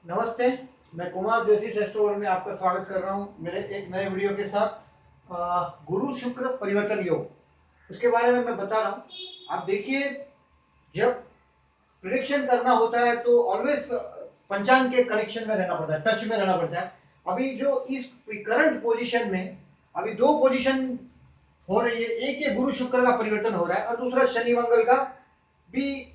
नमस्ते। मैं कुमार जोशी एस्ट्रोवर्ल्ड में आपका स्वागत कर रहा हूँ मेरे एक नए वीडियो के साथ। गुरु शुक्र परिवर्तन योग उसके बारे में मैं बता रहा हूँ। आप देखिए, जब प्रिडिक्शन करना होता है तो ऑलवेज पंचांग के कनेक्शन में रहना पड़ता है, टच में रहना पड़ता है। अभी जो इस करंट पोजीशन में अभी दो पोजीशन हो रही है, एक ये गुरु शुक्र का परिवर्तन हो रहा है और दूसरा शनि मंगल का भी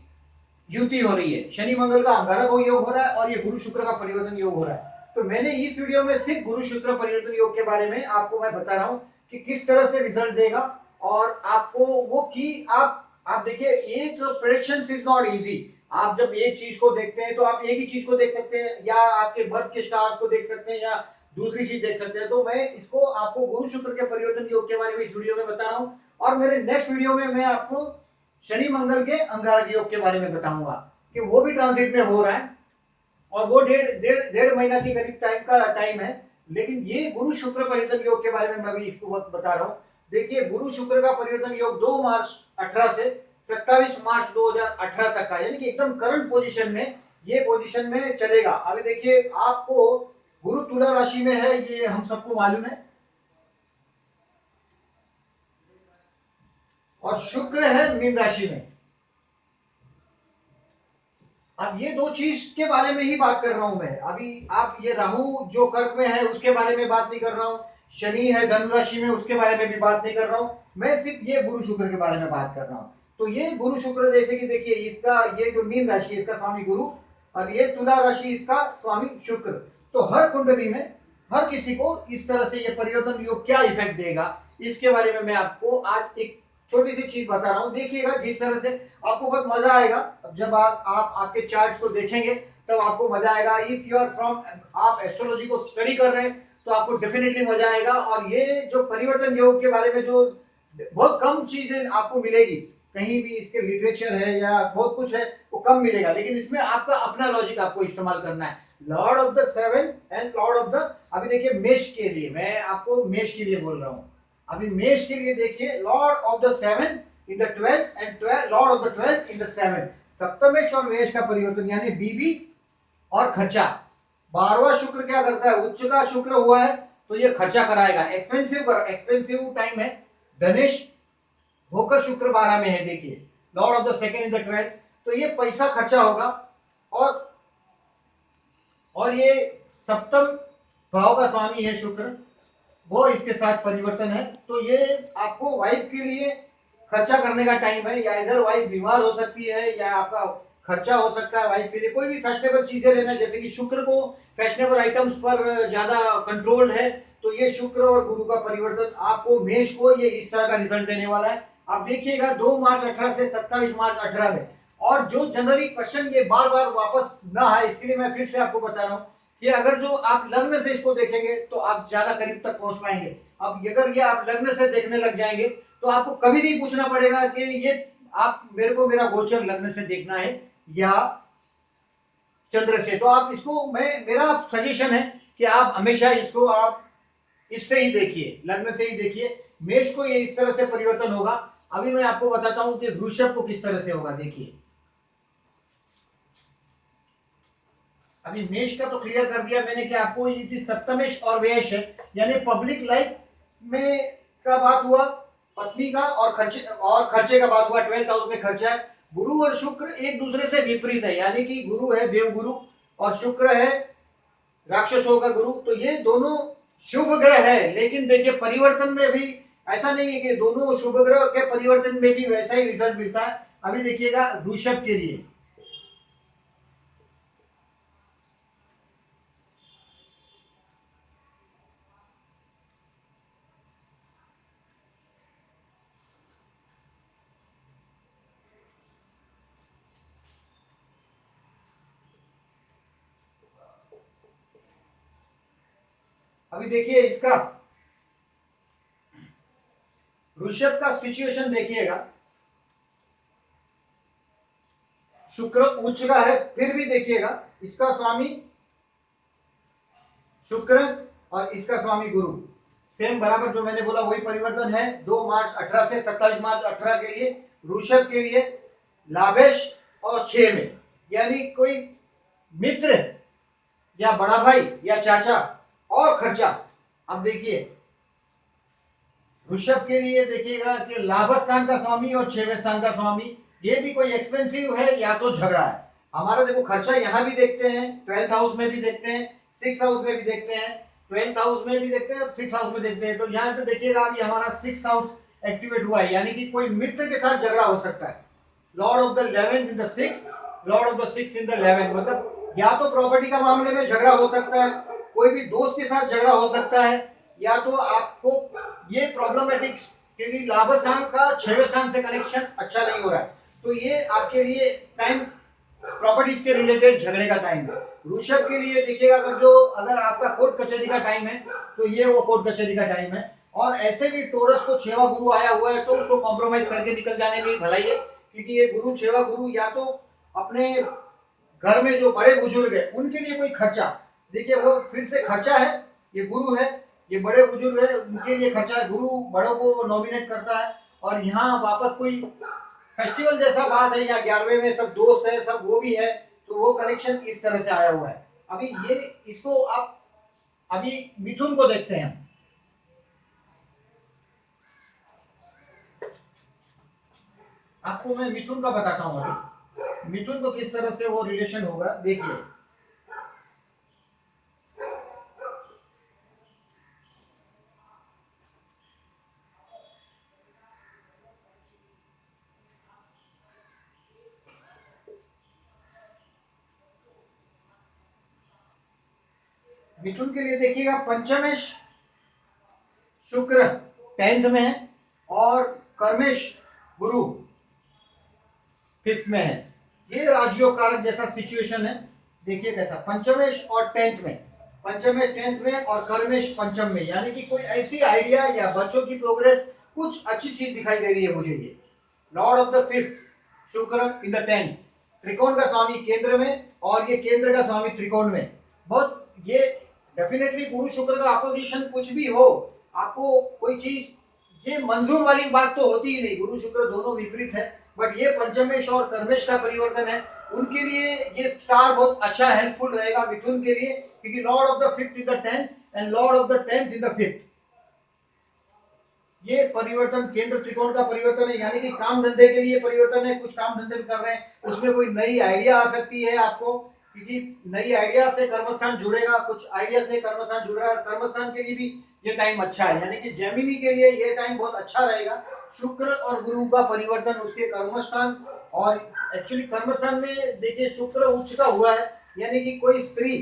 युति हो रही है। शनि मंगल का अंगारक योग हो रहा है और ये गुरु शुक्र का परिवर्तन योग हो रहा है। तो मैंने इस वीडियो में सिर्फ गुरु शुक्र परिवर्तन योग के बारे में आपको मैं बता रहा हूं कि किस तरह से रिजल्ट देगा। और आपको वो कि आप देखिए, एक प्रेडिक्शन इज नॉट इजी। आप जब एक चीज को देखते हैं तो आप एक ही चीज को देख सकते हैं, या आपके बर्थ के स्टार्स को देख सकते हैं, या दूसरी चीज देख सकते हैं। तो मैं इसको आपको गुरु शुक्र के परिवर्तन योग के बारे में इस वीडियो में बता रहा हूं। और मेरे नेक्स्ट वीडियो में मैं आपको शनि मंगल के अंगारक योग के बारे में बताऊंगा कि वो भी ट्रांजिट में हो रहा है और वो डेढ़ महीना के करीब टाइम है। लेकिन ये गुरु शुक्र परिवर्तन योग के बारे में मैं भी इसको बता रहा हूँ। देखिए, गुरु शुक्र का परिवर्तन योग 2 मार्च 18 से 27 मार्च 2018 तक का, यानी कि एकदम करंट पोजीशन में ये पोजीशन में चलेगा। अभी देखिए, आपको गुरु तुला राशि में है, ये हम सबको मालूम है, और शुक्र है मीन राशि में। अब ये दो चीज के बारे में ही बात कर रहा हूं मैं। अभी आप ये राहु जो कर्क में है उसके बारे में बात नहीं कर रहा हूं, शनि है धनु राशि में उसके बारे में भी बात नहीं कर रहा हूं। मैं सिर्फ ये गुरु शुक्र के बारे में बात कर रहा हूं। तो ये गुरु शुक्र, जैसे कि देखिए, इसका ये जो मीन राशि है इसका स्वामी गुरु, और ये तुला राशि इसका स्वामी शुक्र। तो हर कुंडली में हर किसी को इस तरह से ये परिवर्तन योग क्या इफेक्ट देगा, इसके बारे में मैं आपको आज एक छोटी सी चीज बता रहा हूँ। देखिएगा, जिस तरह से आपको बहुत मजा आएगा जब आप आपके चार्ट्स को देखेंगे, तब आपको मजा आएगा। इफ यू आर फ्रॉम, आप एस्ट्रोलॉजी को स्टडी कर रहे हैं तो आपको डेफिनेटली मजा आएगा। और ये जो परिवर्तन योग के बारे में जो बहुत कम चीजें आपको मिलेगी, कहीं भी इसके लिटरेचर है या बहुत कुछ है वो कम मिलेगा, लेकिन इसमें आपका अपना लॉजिक आपको इस्तेमाल करना है। Lord of the seven and Lord of the, अभी देखिए मेष के लिए, मैं आपको मेष के लिए बोल रहा हूँ। अभी मेष के लिए देखिए, lord of the seven in the 12 and 12 Lord of the 12 in the 7। सप्तमेश और मेष का परिवर्तन यानी बीबी और खर्चा। 12वां शुक्र क्या करता है, उच्च का शुक्र हुआ है तो ये खर्चा कराएगा, एक्सपेंसिव टाइम है। धनेश होकर शुक्र 12 में है, देखिए lord of the second in the 12, तो ये पैसा खर्चा होगा। और ये सप्तम भाव का स्वामी है शुक्र, वो इसके साथ परिवर्तन है। तो ये आपको वाइफ के लिए खर्चा करने का टाइम है, या इधर वाइफ बीमार हो सकती है या आपका खर्चा हो सकता है वाइफ के लिए। कोई भी फैशनेबल चीजें लेना, जैसे कि शुक्र को फैशनेबल आइटम्स पर ज्यादा कंट्रोल है, तो ये शुक्र और गुरु का परिवर्तन आपको मेष को ये इस तरह का रिजल्ट देने वाला है। आप देखिएगा 2 मार्च 18 से 27 मार्च 18 में। और जो जनरली क्वेश्चन ये बार बार वापस ना आए, इसके लिए मैं फिर से आपको बता रहा हूँ कि अगर जो आप लग्न से इसको देखेंगे तो आप ज्यादा करीब तक पहुंच पाएंगे। अब अगर ये आप लग्न से देखने लग जाएंगे तो आपको कभी नहीं पूछना पड़ेगा कि ये आप मेरे को मेरा गोचर लग्न से देखना है या चंद्र से। तो आप इसको, मेरा सजेशन है कि आप हमेशा इसको आप इससे ही देखिए, लग्न से ही देखिए। मेष को ये इस तरह से परिवर्तन होगा। अभी मैं आपको बताता हूं कि वृषभ को किस तरह से होगा। देखिए, अभी मेष का तो क्लियर कर दिया मैंने कि आपको ये सप्तमेश और व्ययश है, यानी पब्लिक लाइफ में का बात हुआ, पत्नी का और खर्चे का बात हुआ। 12th हाउस में खर्चा है। गुरु और शुक्र एक दूसरे से विपरीत है, यानी कि गुरु है देव गुरु और शुक्र है राक्षसों का गुरु। तो ये दोनों शुभ ग्रह है, लेकिन देखिए परिवर्तन में भी ऐसा नहीं है कि दोनों शुभ ग्रह के परिवर्तन में भी वैसा ही रिजल्ट मिलता है। अभी देखिएगा वृषभ के लिए, अभी देखिए इसका वृषभ का सिचुएशन देखिएगा। शुक्र उच्च का है, फिर भी देखिएगा इसका स्वामी शुक्र और इसका स्वामी गुरु सेम बराबर, जो मैंने बोला वही परिवर्तन है। 2 मार्च 18 से 27 मार्च 18 के लिए वृषभ के लिए लाभेश और 6 में, यानी कोई मित्र या बड़ा भाई या चाचा और खर्चा। अब देखिए वृषभ के लिए देखिएगा कि लाभ स्थान का स्वामी और 6वें स्थान का स्वामी, ये भी कोई एक्सपेंसिव है या तो झगड़ा है। हमारा देखो खर्चा यहाँ भी देखते हैं, 12th हाउस में भी देखते हैं, 6th हाउस में भी देखते हैं, 12th हाउस में भी देखते हैं और 6th हाउस में देखते हैं। तो यहाँ पे देखिएगा अभी हमारा 6th हाउस एक्टिवेट हुआ है, यानी कि कोई मित्र के साथ झगड़ा हो सकता है। Lord of the 11th in the 6th, Lord of the 6th in the 11th, मतलब या तो प्रॉपर्टी का मामले में झगड़ा हो सकता है, कोई भी दोस्त के साथ झगड़ा हो सकता है, या तो आपको ये प्रॉब्लमैटिक क्योंकि लाभ स्थान का 6वें स्थान से कनेक्शन अच्छा नहीं हो रहा है, तो ये आपके लिए टाइम प्रॉपर्टीज के रिलेटेड झगड़े का टाइम है। वृषभ के लिए देखिएगा अगर आपका कोर्ट कचहरी का टाइम है तो ये वो कोर्ट कचहरी का टाइम है। और ऐसे भी टोरस को 6वां गुरु आया हुआ है तो उसको कॉम्प्रोमाइज करके निकल जाने में भलाई है, क्योंकि ये गुरु 6वां गुरु या तो अपने घर में जो बड़े बुजुर्ग है उनके लिए कोई खर्चा, देखिए वो फिर से खर्चा है, ये गुरु है, ये बड़े बुजुर्ग है उनके लिए खर्चा है, गुरु बड़ों को नॉमिनेट करता है। और यहाँ वापस कोई फेस्टिवल जैसा बात है या 11वें में सब दोस्त है सब वो भी है, तो वो कनेक्शन इस तरह से आया हुआ है। अभी ये इसको आप अभी मिथुन को देखते हैं। आपको मैं मिथुन का बताता हूँ, अभी मिथुन को किस तरह से वो रिलेशन होगा देखिए। मिथुन के लिए देखिएगा पंचमेश शुक्र 10th में है और कर्मेश गुरु 5th में है। ये राजयोग कारक जैसा सिचुएशन है, देखिए कैसा पंचमेश और 10th में, पंचमेश 10th में और कर्मेश पंचम में, यानी कि कोई ऐसी आइडिया या बच्चों की प्रोग्रेस कुछ अच्छी चीज दिखाई दे रही है मुझे। ये लॉर्ड ऑफ द 5th शुक्र इन द 10th, त्रिकोण का स्वामी केंद्र में और ये केंद्र का स्वामी त्रिकोण में, बहुत ये डेफिनेटली गुरु शुक्र का अपोजिशन कुछ भी हो, आपको कोई चीज ये मंजूर वाली बात तो होती ही नहीं, गुरु शुक्र दोनों विपरीत है। बट ये पंचमेश और कर्मेश का परिवर्तन है, उनके लिए ये स्टार बहुत अच्छा हेल्पफुल रहेगा मिथुन के लिए, क्योंकि Lord of the 5th in the 10th and Lord of the 10th in the 5th, ये परिवर्तन केंद्र त्रिकोण का परिवर्तन है, यानी कि काम धंधे के लिए परिवर्तन है, कुछ काम धंधे कर रहे हैं उसमें कोई नई आइडिया आ सकती है आपको, क्योंकि नई आइडिया से कर्मस्थान जुड़ेगा, कुछ आइडिया से कर्मस्थान जुड़ रहा है, कर्मस्थान के लिए भी ये टाइम अच्छा है, यानी कि जेमिनी के लिए ये टाइम बहुत अच्छा रहेगा। शुक्र और गुरु का परिवर्तन उसके कर्मस्थान, और एक्चुअली कर्मस्थान में देखिए शुक्र उच्च का हुआ है, यानी कि कोई स्त्री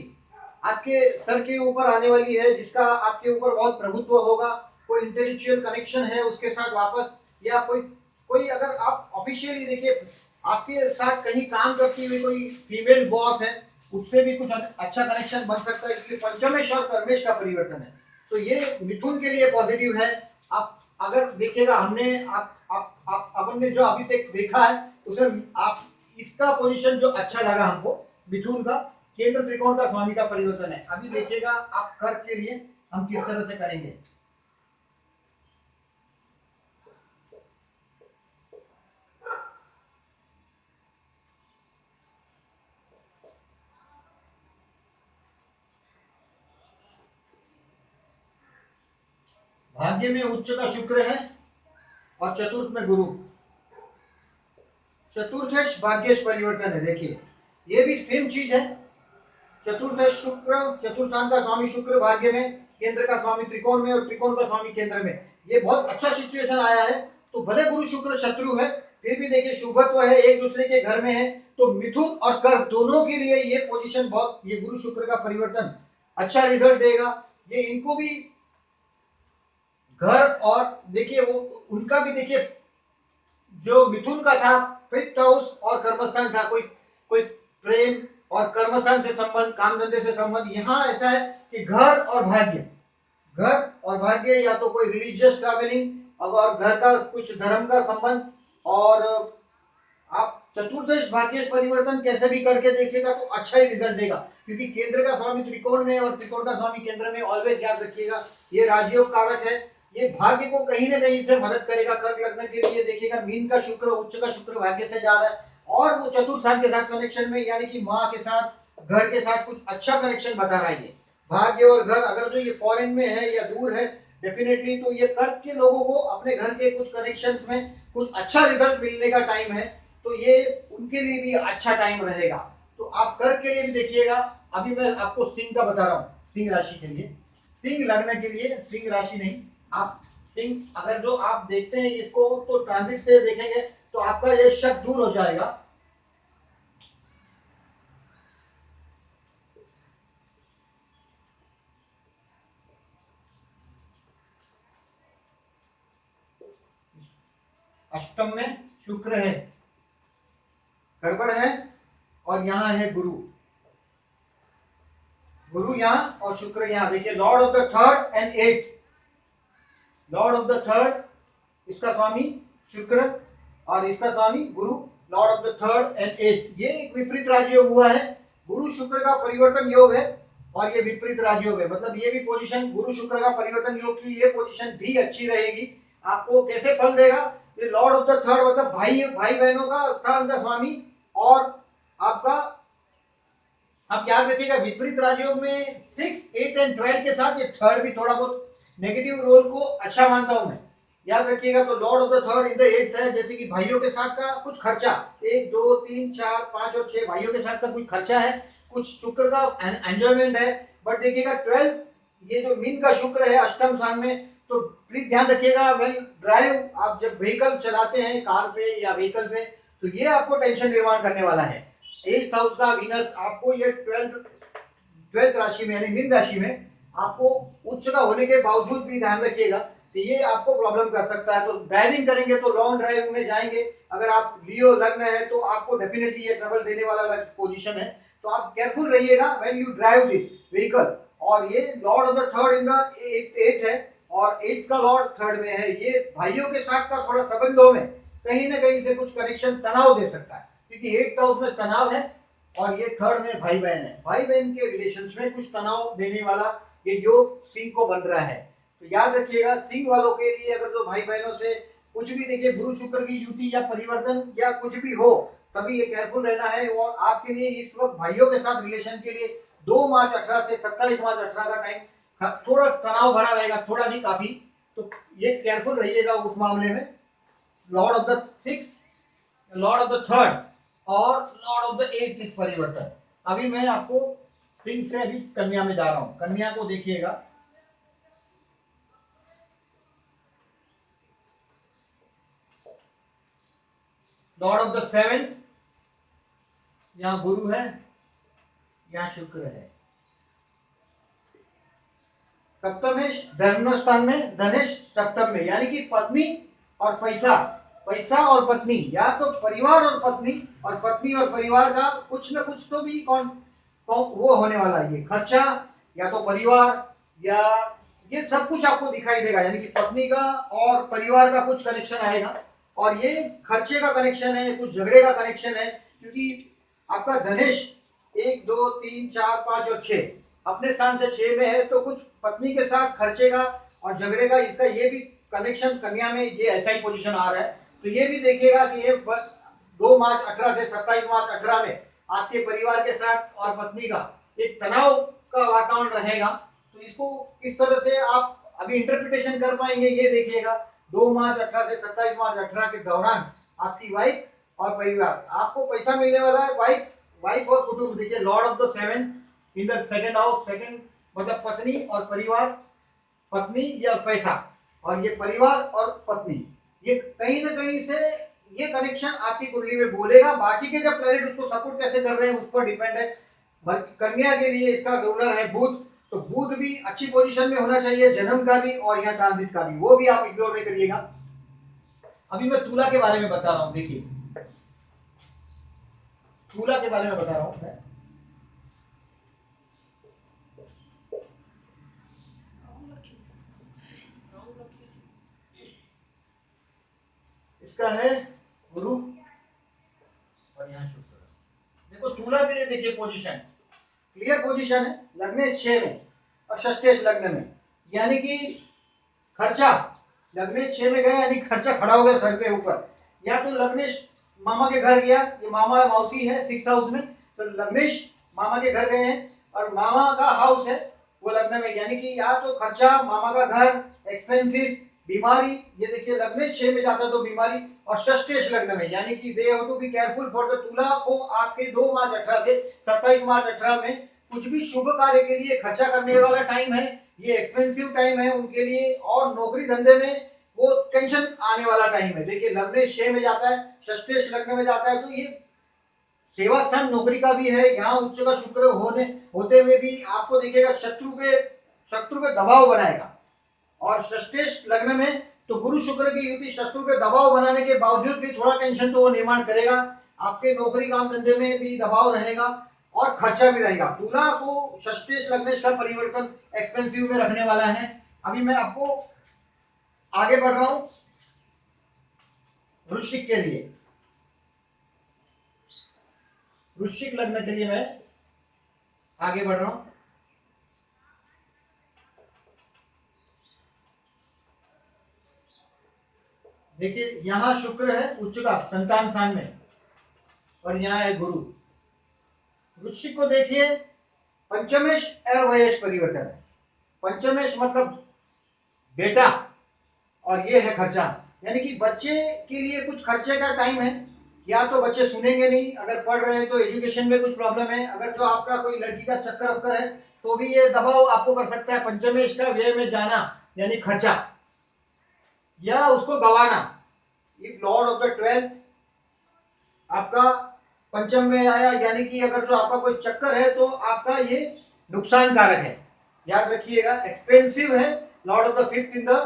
आपके सर के ऊपर आने वाली है जिसका आपके ऊपर बहुत प्रभुत्व होगा, कोई इंटेलेक्चुअल कनेक्शन है उसके साथ वापस, या कोई कोई अगर आप ऑफिशियली देखिए आपके साथ कहीं काम करती हुई कोई फीमेल बॉस है उससे भी कुछ अच्छा कनेक्शन बन सकता है, इसलिए पंचमेश और कर्मेश का परिवर्तन है, तो ये मिथुन के लिए पॉजिटिव है। आप अगर देखिएगा हमने आप अपन ने जो अभी तक देखा है उसमें आप इसका पोजीशन जो अच्छा लगा हमको मिथुन का, केंद्र त्रिकोण का स्वामी का परिवर्तन है। अभी देखिएगा आप कर्क के लिए हम किस तरह से करेंगे। भाग्य में उच्च का शुक्र है और चतुर्थ में गुरु, चतुर्थेश भाग्येश परिवर्तन है। देखिए ये भी सेम चीज है, चतुर्थेश शुक्र, चतुर्थान का स्वामी शुक्र भाग्य में, केंद्र का स्वामी त्रिकोण में और त्रिकोण का स्वामी केंद्र में, ये बहुत अच्छा सिचुएशन आया है। तो भले गुरु शुक्र शत्रु है फिर भी देखिए शुभत्व है, एक दूसरे के घर में है, तो मिथुन और कर्क दोनों के लिए ये पोजीशन बहुत, ये गुरु शुक्र का परिवर्तन अच्छा रिजल्ट देगा। ये इनको भी घर और देखिए वो उनका भी देखिए जो मिथुन का था 5th हाउस और कर्मस्थान था, कोई कोई प्रेम और कर्मस्थान से संबंध, काम धंधे से संबंध, यहाँ ऐसा है कि घर और भाग्य, घर और भाग्य, या तो कोई रिलीजियस ट्रैवलिंग और घर का कुछ धर्म का संबंध, और आप चतुर्थेश भाग्येश परिवर्तन कैसे भी करके देखिएगा तो अच्छा ही रिजल्ट देगा, क्योंकि केंद्र का स्वामी त्रिकोण में और त्रिकोण का स्वामी केंद्र में, ऑलवेज याद रखिएगा ये राजयोग कारक है, ये भाग्य को कहीं ना कहीं से मदद करेगा। कर्क लग्न के लिए देखिएगा मीन का शुक्र, उच्च का शुक्र भाग्य से जा रहा है और वो चतुर्थ स्थान के साथ कनेक्शन में, यानी कि माँ के साथ घर के साथ कुछ अच्छा कनेक्शन बता रहा है ये भाग्य और घर। अगर जो ये फॉरेन में है या दूर है डेफिनेटली तो ये कर्क के लोगों को अपने घर के कुछ कनेक्शंस में कुछ अच्छा रिजल्ट मिलने का टाइम है, तो ये उनके लिए भी अच्छा टाइम रहेगा। तो आप कर्क के लिए भी देखिएगा। अभी मैं आपको सिंह का बता रहा हूँ, सिंह राशि के लिए, सिंह लग्न के लिए, सिंह राशि नहीं, आप सिंह अगर जो आप देखते हैं इसको तो ट्रांजिट से देखेंगे तो आपका ये शक दूर हो जाएगा। अष्टम में शुक्र है, गड़बड़ है, और यहाँ है गुरु, गुरु यहाँ और शुक्र यहाँ। देखिए lord of the third and eight, lord of the third इसका स्वामी शुक्र और इसका स्वामी Guru, lord of the third and eight. ये एक विपरीत राजयोग हुआ है, गुरु शुक्र का परिवर्तन योग है और ये विपरीत राजयोग है। मतलब ये भी पोजीशन गुरु शुक्र का परिवर्तन योग की ये पोजीशन भी अच्छी रहेगी। आपको कैसे फल देगा, ये लॉर्ड ऑफ द थर्ड मतलब भाई भाई बहनों का स्थान का स्वामी, और आपका आप याद रखिएगा विपरीत राजयोग में 6, 8 एंड 12 के साथ ये थर्ड भी थोड़ा बहुत नेगेटिव रोल को अच्छा मानता हूं मैं। याद रखिएगा तो Lord of the third in the eighth है, जैसे कि भाइयों के साथ का कुछ खर्चा, 1 2 3 4 5 और 6 भाइयों के साथ का कुछ खर्चा है, कुछ शुक्र का एंजॉयमेंट है। बट देखिएगा 12 ये जो मीन का शुक्र है अष्टम स्थान में, तो प्लीज ध्यान रखिएगा वेल ड्राइव आप जब व्हीकल चलाते हैं कार पे या व्हीकल पे तो ये आपको टेंशन निर्माण करने वाला है। 8th हाउस का वीनस आपको ये 12th राशि में यानी मीन राशि में आपको उच्च का होने के बावजूद भी ध्यान रखिएगा कि ये आपको प्रॉब्लम कर सकता है। तो ड्राइविंग करेंगे तो लॉन्ग ड्राइव में जाएंगे, अगर आप लियो लग्न है तो आपको डेफिनेटली ये ट्रबल देने वाला पोजीशन है, तो आप केयरफुल रहिएगा when you drive this vehicle. और ये Lord of the third in the 8 है और 8 का लॉर्ड थर्ड में है, ये भाइयों के साथ का थोड़ा संबंधों में कहीं ना कहीं से कुछ कनेक्शन तनाव दे सकता है, क्योंकि 8th हाउस में तनाव है और ये थर्ड में भाई बहन है, भाई बहन के रिलेशन में कुछ तनाव देने वाला ये योग सिंह को बन रहा है। तो याद रखिएगा सिंह वालों के लिए अगर जो भाई बहनों से कुछ भी देखिए गुरु शुक्र की युति या परिवर्तन या कुछ भी हो तभी ये केयरफुल रहना है। और आपके लिए इस वक्त भाइयों के साथ रिलेशन के लिए 2 मार्च 18 से 27 मार्च 18 का टाइम थोड़ा तनाव भरा रहेगा, थोड़ा नहीं काफी, तो ये केयरफुल रहिएगा उस मामले में। Lord of the 6, Lord of the third और लॉर्ड ऑफ द 8 इस परिवर्तन। अभी मैं आपको सिंह से अभी कन्या में जा रहा हूं, कन्या को देखिएगा। लॉर्ड ऑफ द 7th यहां गुरु है, यहां शुक्र है। सप्तम है धर्म स्थान में, धनेश सप्तम में, यानी कि पत्नी और पैसा, पैसा और पत्नी, या तो परिवार और पत्नी और परिवार का कुछ न कुछ तो भी कौन वो होने वाला है। ये खर्चा या तो परिवार या ये सब कुछ आपको दिखाई देगा, यानी कि पत्नी का और परिवार का कुछ कनेक्शन आएगा और ये खर्चे का कनेक्शन है, कुछ झगड़े का कनेक्शन है, क्योंकि आपका धनेश 1 2 3 4 5 और 6 अपने स्थान से 6 में है, तो कुछ पत्नी के साथ खर्चे का और झगड़े का इसका ये भी कनेक्शन कन्या में ये ऐसा ही पोजीशन आ रहा है। तो ये भी देखिएगा कि ये 2 मार्च 18 से 27 मार्च 18 में आपके परिवार के साथ और पत्नी का एक तनाव का वातावरण रहेगा। तो इसको किस तरह से आप अभी इंटरप्रिटेशन कर पाएंगे ये देखिएगा। 2 मार्च 18 से 27 मार्च 18 के दौरान आपकी वाइफ और परिवार, आपको पैसा मिलने वाला है, वाइफ और कुटुंब। देखिए lord of the 7 in the second house, second मतलब पत्नी और परिवार, पत्नी या पैसा, और ये परिवार और पत्नी, ये कहीं ना कहीं से ये कनेक्शन आपकी कुंडली में बोलेगा। बाकी के जब प्लैनेट उसको सपोर्ट कैसे कर रहे हैं उस पर डिपेंड है। कन्या के लिए इसका रूलर है बुध, तो बुध भी अच्छी पोजीशन में होना चाहिए, जन्म का भी और यहाँ ट्रांजिट का भी, वो भी आप इग्नोर नहीं करिएगा। अभी मैं तुला के बारे में बता रहा हूँ। देखिए तुला के बारे में बता रहा हूँ मैं। इसका है गुरु और यहाँ शुक्र। देखो तुला के लिए देखिए पोजीशन क्लियर पोजीशन है, लग्नेश 6 में और षष्ठेश लग्न में, यानी कि खर्चा लग्नेश 6 में गया यानी खर्चा खड़ा हो गया सर पे ऊपर। या तो लग्नेश मामा के घर गया, ये मामा मौसी है 6th हाउस में, तो लग्नेश मामा के घर गए हैं और मामा का हाउस है वो लग्न में, यानी कि या तो खर्चा, मामा का घर, एक्सपेंसिस, बीमारी, ये देखिए लग्न 6 में जाता है तो बीमारी, और षष्ठेश लग्न में, यानी कि they have to be careful for the Tula को आपके 2 मार्च 18 से 27 मार्च 18 में कुछ भी शुभ कार्य के लिए खर्चा करने वाला टाइम है, ये एक्सपेंसिव टाइम है उनके लिए, और नौकरी धंधे में वो टेंशन आने वाला टाइम है। देखिए लग्न 6 में जाता है, षष्ठेश लग्न में जाता है, तो ये सेवा स्थान नौकरी का भी है, यहाँ उच्च का शुक्र होते हुए भी आपको देखिएगा शत्रु पे दबाव बनाएगा। और षष्ठेश लग्न में तो गुरु शुक्र की युति शत्रु पे दबाव बनाने के बावजूद भी थोड़ा टेंशन तो वो निर्माण करेगा, आपके नौकरी काम धंधे में भी दबाव रहेगा और खर्चा भी रहेगा। तुला को षष्ठेश लग्नेश का परिवर्तन एक्सपेंसिव में रखने वाला है। अभी मैं आपको आगे बढ़ रहा हूं वृश्चिक के लिए। वृश्चिक लग्न के लिए मैं आगे बढ़ रहा हूं। देखिए यहां शुक्र है उच्च का संतान स्थान में और यहां है गुरु। वृश्चिक को देखिए पंचमेश और वयेश परिवर्तन है। पंचमेश मतलब बेटा और ये है खर्चा, यानी कि बच्चे के लिए कुछ खर्चे का टाइम है, या तो बच्चे सुनेंगे नहीं, अगर पढ़ रहे हैं तो एजुकेशन में कुछ प्रॉब्लम है, अगर जो आपका कोई लड़की का चक्कर वक्कर है तो भी ये दबाव आपको कर सकता है। पंचमेश का व्यय में जाना यानी खर्चा या उसको गवाना। इफ लॉर्ड ऑफ द 12 आपका पंचम में आया, यानी कि अगर जो आपका कोई चक्कर है तो आपका ये नुकसान कारक है, याद रखिएगा। एक्सपेंसिव है Lord of the 5th in the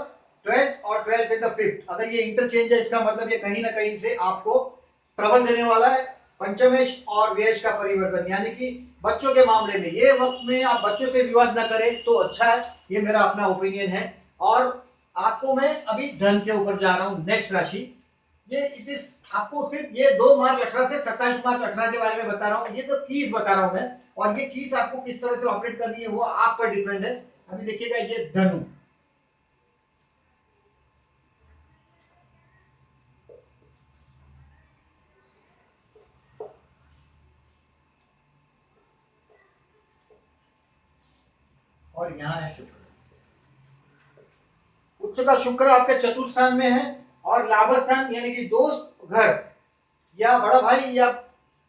12th और 12th इन द 5th, अगर ये इंटरचेंज है इसका मतलब ये कहीं ना कहीं से आपको प्रबल देने वाला है। पंचमेश और व्ययश का परिवर्तन, यानी कि बच्चों के मामले में ये वक्त में आप बच्चों से विवाद ना करें तो अच्छा है, ये मेरा अपना ओपिनियन है। और आपको मैं अभी धन के ऊपर जा रहा हूं, नेक्स्ट राशि। ये आपको सिर्फ ये 2 मार्च 18 से 27 मार्च 18 के बारे में बता रहा हूँ, ये तो कीज बता रहा हूं मैं, और ये कीज आपको किस तरह से ऑपरेट करनी है वो आप पर डिपेंड है। अभी देखिएगा ये धनु, और यहाँ है शुक्र। उच्च का शुक्र आपके चतुर्थ स्थान में है, और लाभ स्थान यानी कि दोस्त, घर या बड़ा भाई या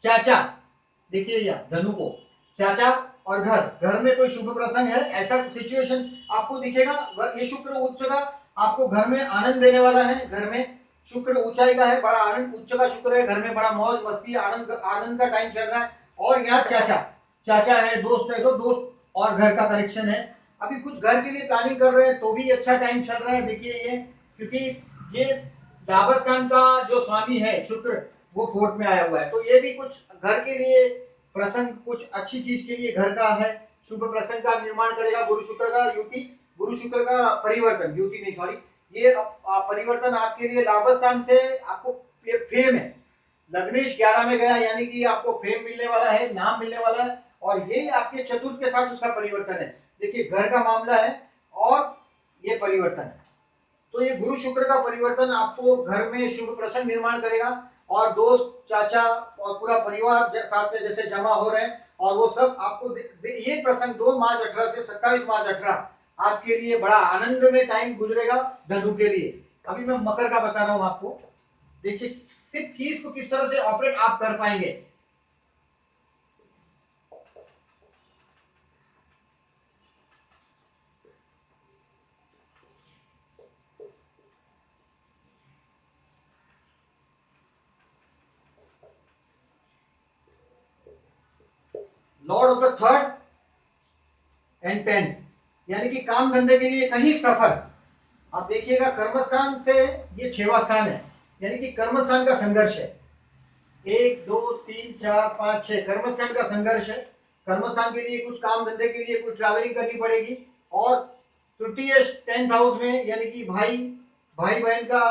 चाचा, देखिए या धनु को चाचा और घर में कोई शुभ प्रसंग है ऐसा सिचुएशन आपको दिखेगा। ये शुक्र उच्च का आपको घर में आनंद देने वाला है। घर में शुक्र ऊंचाई का है, बड़ा आनंद उच्च का शुक्र है, घर में बड़ा मौज मस्ती आनंद का टाइम चल रहा है। और यहाँ चाचा है, दोस्त है, तो दोस्त और घर का कनेक्शन है। अभी कुछ घर के लिए प्लानिंग कर रहे हैं तो भी अच्छा टाइम चल रहा है। देखिए ये, क्योंकि ये लाभस्थान का जो स्वामी है शुक्र वो 4th में आया हुआ है, तो ये भी कुछ घर के लिए प्रसंग, कुछ अच्छी चीज के लिए घर का है, शुभ प्रसंग का निर्माण करेगा। गुरु शुक्र का युति, गुरु शुक्र का परिवर्तन, युति नहीं सॉरी, ये परिवर्तन आपके लिए लाभस्थान से आपको फेम है। लग्नेश 11 में गया, यानी कि आपको फेम मिलने वाला है, नाम मिलने वाला है, और ये आपके चतुर्थ के साथ उसका परिवर्तन है। देखिए घर का मामला है और ये परिवर्तन है, तो ये गुरु शुक्र का परिवर्तन आपको घर में शुभ प्रसंग निर्माण करेगा, और दोस्त, चाचा और पूरा परिवार साथ में जैसे जमा हो रहे हैं, और वो सब आपको ये प्रसंग 2 मार्च 18 से 27 मार्च 18 आपके लिए बड़ा आनंद में टाइम गुजरेगा धनु के लिए। अभी मैं मकर का बता रहा हूं आपको। देखिए सिर्फ कीज को किस तरह से ऑपरेट आप कर पाएंगे। Lord of the 3rd and 10th, यानी कि काम धंधे के लिए कहीं सफर। आप देखिएगा कर्मस्थान से ये 6वां स्थान है, यानी कि कर्मस्थान का संघर्ष है। 1 2 3 4 5 6 कर्मस्थान का संघर्ष है। कर्मस्थान के लिए कुछ काम धंधे के लिए कुछ ट्रैवलिंग करनी पड़ेगी, और तृतीय 10th हाउस में, यानी कि भाई बहन का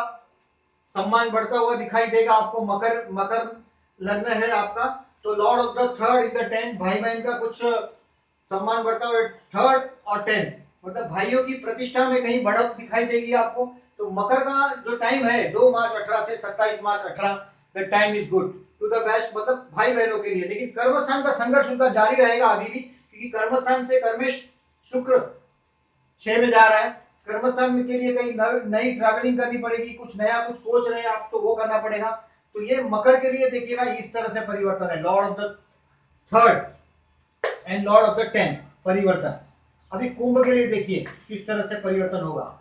सम्मान बढ़ता हुआ दिखाई देगा आपको। मकर लग्न है आपका, तो Lord of the 3rd in the 10th, भाई बहन का कुछ सम्मान बढ़ता हुआ 3rd और 10th, मतलब भाइयों की प्रतिष्ठा में कहीं बढ़त दिखाई देगी आपको। तो मकर का जो टाइम है 2 मार्च 18 से 27 मार्च 18, the time is good. To the best, मतलब भाई बहनों के लिए। लेकिन कर्मस्थान का संघर्ष उनका जारी रहेगा अभी भी, क्योंकि कर्मस्थान से कर्मेश शुक्र 6 में जा रहा है। कर्मस्थान में के लिए कहीं नई ट्रैवलिंग करनी पड़ेगी, कुछ नया कुछ सोच रहे हैं आप तो वो करना पड़ेगा। तो ये मकर के लिए देखिएगा इस तरह से परिवर्तन है, Lord of the third and Lord of the 10 परिवर्तन। अभी कुंभ के लिए देखिए किस तरह से परिवर्तन होगा।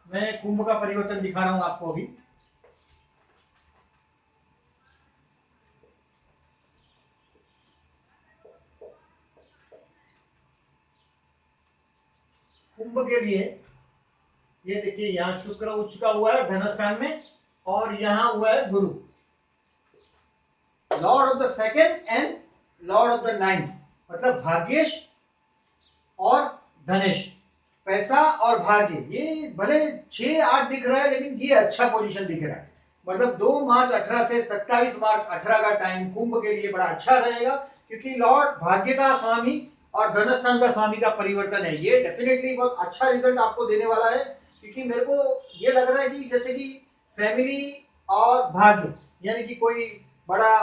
मैं कुंभ का परिवर्तन दिखा रहा हूं आपको अभी। कुंभ के लिए ये देखिए, यहाँ शुक्र उच्च का हुआ है धनस्थान में, और यहाँ हुआ है गुरु, lord of the second and Lord of the 9, मतलब भाग्येश और धनेश, पैसा और भाग्य। ये भले 6-8 दिख रहा है, लेकिन ये अच्छा पोजीशन दिख रहा है। मतलब 2 मार्च 18 से 27 मार्च 18 का टाइम कुंभ के लिए बड़ा अच्छा रहेगा, क्योंकि लॉर्ड भाग्य का स्वामी और धनस्थान का स्वामी का परिवर्तन है। ये डेफिनेटली बहुत अच्छा रिजल्ट आपको देने वाला है, क्योंकि मेरे को ये लग रहा है कि जैसे कि फैमिली और भाग्य, यानी कि कोई बड़ा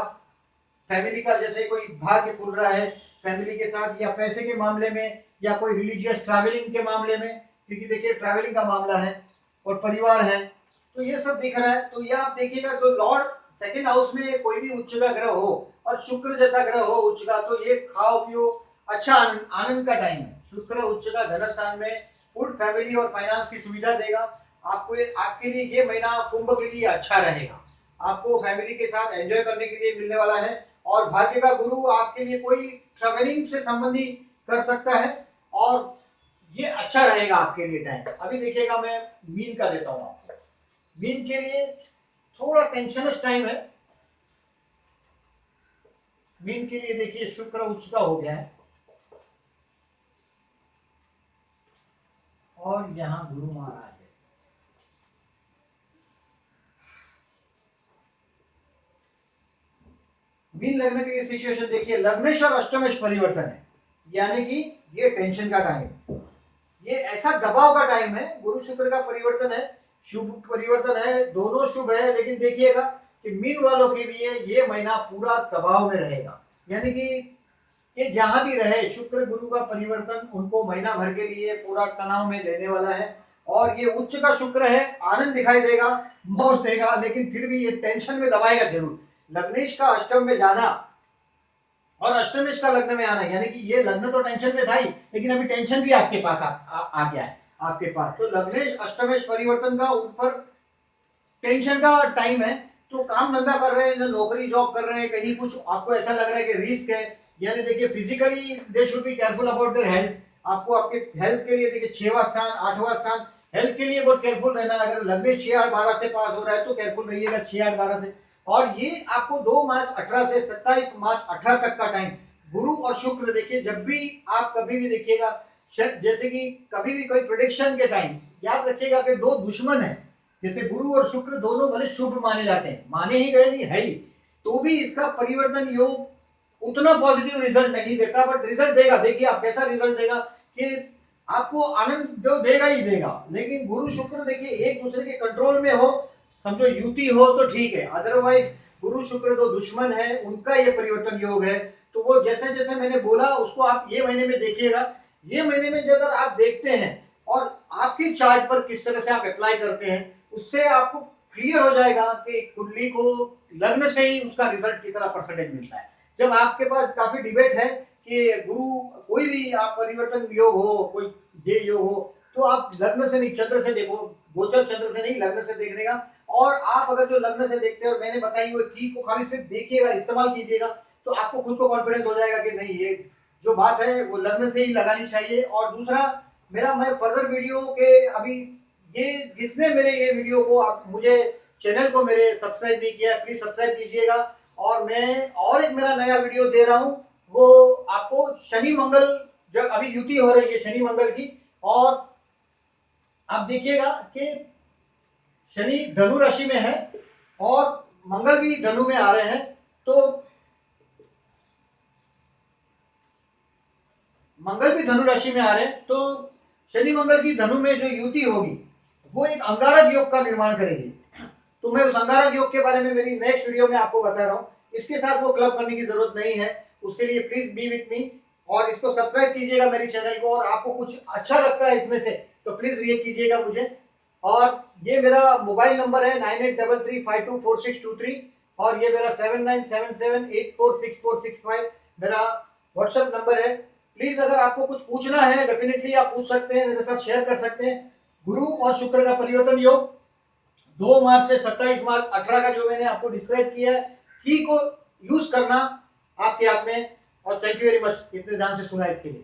फैमिली का जैसे कोई भाग्य खुल रहा है फैमिली के साथ, या पैसे के मामले में, या कोई रिलीजियस ट्रैवलिंग के मामले में, क्योंकि देखिए ट्रैवलिंग का मामला है और परिवार है, तो ये सब दिख रहा है। तो ये आप देखिएगा, तो लॉर्ड सेकंड हाउस में कोई भी उच्च का ग्रह हो और शुक्र जैसा ग्रह हो उच्च का, तो ये खाओ पियो अच्छा आनंद का टाइम है। शुक्र उच्च का धनस्थान में फूड, फैमिली और फाइनेंस की सुविधा देगा आपको। आपके लिए ये महीना कुंभ के लिए अच्छा रहेगा, आपको फैमिली के साथ एंजॉय करने के लिए मिलने वाला है। और भाग्य का गुरु आपके लिए कोई ट्रैवलिंग से संबंधी कर सकता है, और ये अच्छा रहेगा आपके लिए टाइम। अभी देखिएगा, मैं मीन का देता हूं आपको। मीन के लिए थोड़ा टेंशनस टाइम है। मीन के लिए देखिए शुक्र उच्च का हो गया है, और यहां गुरु महाराज है। मीन लग्न के लिए सिचुएशन देखिए, लग्नेश और अष्टमेश परिवर्तन है, यानी कि ये टेंशन का टाइम, ये ऐसा दबाव का टाइम है। गुरु शुक्र का परिवर्तन है, शुभ परिवर्तन है, दोनों शुभ है। लेकिन देखिएगा कि मीन वालों के लिए ये महीना पूरा दबाव में रहेगा, यानी कि ये जहां भी रहे शुक्र गुरु का परिवर्तन उनको महीना भर के लिए पूरा तनाव में देने वाला है। और ये उच्च का शुक्र है, आनंद दिखाई देगा, मौज देगा, लेकिन फिर भी ये टेंशन में दबाएगा जरूर। लग्नेश का अष्टम में जाना और अष्टमेश का लग्न में आना, यानी कि ये लग्न तो टेंशन में था ही, लेकिन अभी टेंशन भी आपके पास आ गया है आपके पास। तो लग्नेश अष्टमेश परिवर्तन का ऊपर टेंशन का टाइम है। तो काम धंधा कर रहे हैं, नौकरी जॉब कर रहे हैं, कहीं कुछ आपको ऐसा लग रहा है कि रिस्क है, यानी देखिए physically they should be careful about their health. आपको आपके हेल्थ के लिए देखिए 6वां स्थान 8वां स्थान, हेल्थ के लिए बहुत केयरफुल रहना। अगर लग्न 6-8-12 से पास हो रहा है तो केयरफुल रहिएगा 6-8-12 से। और ये आपको 2 मार्च 18 से 27 मार्च 18 तक का टाइम, गुरु और शुक्र देखिए, जब भी आप कभी भी देखिएगा, जैसे कि कभी भी कोई प्रेडिक्शन के टाइम याद रखिएगा कि 2 दुश्मन है, जैसे गुरु और शुक्र दोनों भले शुभ माने जाते हैं, माने ही गए नहीं है ही, तो भी इसका परिवर्तन योग उतना पॉजिटिव रिजल्ट नहीं देता, बट रिजल्ट देगा। देखिए आप कैसा रिजल्ट देगा कि आपको आनंद जो देगा ही देगा। लेकिन गुरु शुक्र देखिए एक दूसरे के कंट्रोल में हो, समझो युति हो तो ठीक है, अदरवाइज गुरु शुक्र जो दुश्मन है उनका ये परिवर्तन योग है। तो वो जैसे जैसे मैंने बोला उसको आप ये महीने में देखिएगा। ये महीने में जो अगर आप देखते हैं और आपकी चार्ट पर किस तरह से आप अप्लाई करते हैं, उससे आपको क्लियर हो जाएगा कि कुंडली को लग्न से ही उसका रिजल्ट कितना परसेंटेज मिलता है। जब आपके पास काफी डिबेट है कि गुरु कोई भी आप परिवर्तन योग हो, कोई जे योग हो, तो आप लग्न से नहीं चंद्र से देखो, गोचर चंद्र से नहीं लग्न से देखने का। और आप अगर जो लग्न से देखते हैं और मैंने बताई हुई की को खाली सिर्फ देखिएगा, इस्तेमाल कीजिएगा, तो आपको खुद को कॉन्फिडेंस हो जाएगा कि नहीं ये जो बात है वो लग्न से ही लगानी चाहिए। और दूसरा मेरा, मैं फर्दर वीडियो के अभी ये जिसने मेरे ये वीडियो को आप मुझे चैनल को मेरे सब्सक्राइब नहीं किया, प्लीज सब्सक्राइब कीजिएगा। और मैं और एक मेरा नया वीडियो दे रहा हूँ, वो आपको शनि मंगल, जब अभी युति हो रही है शनि मंगल की, और आप देखिएगा कि शनि धनु राशि में है और मंगल भी धनु में आ रहे हैं। तो मंगल भी धनु राशि में आ रहे हैं, तो शनि मंगल की धनु में जो युति होगी वो एक अंगारक योग का निर्माण करेगी। तो मैं उस अंगारक योग के बारे में मेरी नेक्स्ट वीडियो में आपको बता रहा हूँ इसके साथ वो क्लब करने की जरूरत नहीं है। उसके लिए प्लीज बी विथ मी और इसको सब्सक्राइब कीजिएगा मेरी चैनल को, और आपको कुछ अच्छा लगता है इसमें से तो प्लीज रिएक्ट कीजिएगा मुझे। और ये मेरा मोबाइल नंबर है 9833524623 और ये मेरा 7977846465 मेरा व्हाट्सएप नंबर है। प्लीज अगर आपको कुछ पूछना है डेफिनेटली आप पूछ सकते हैं, मेरे साथ शेयर कर सकते हैं। गुरु और शुक्र का परिवर्तन योग 2 मार्च से 27 मार्च 18 का जो मैंने आपको डिस्क्राइब किया है, की को यूज करना आपके हाथ में। और थैंक यू वेरी मच इतने ध्यान से सुना इसके लिए।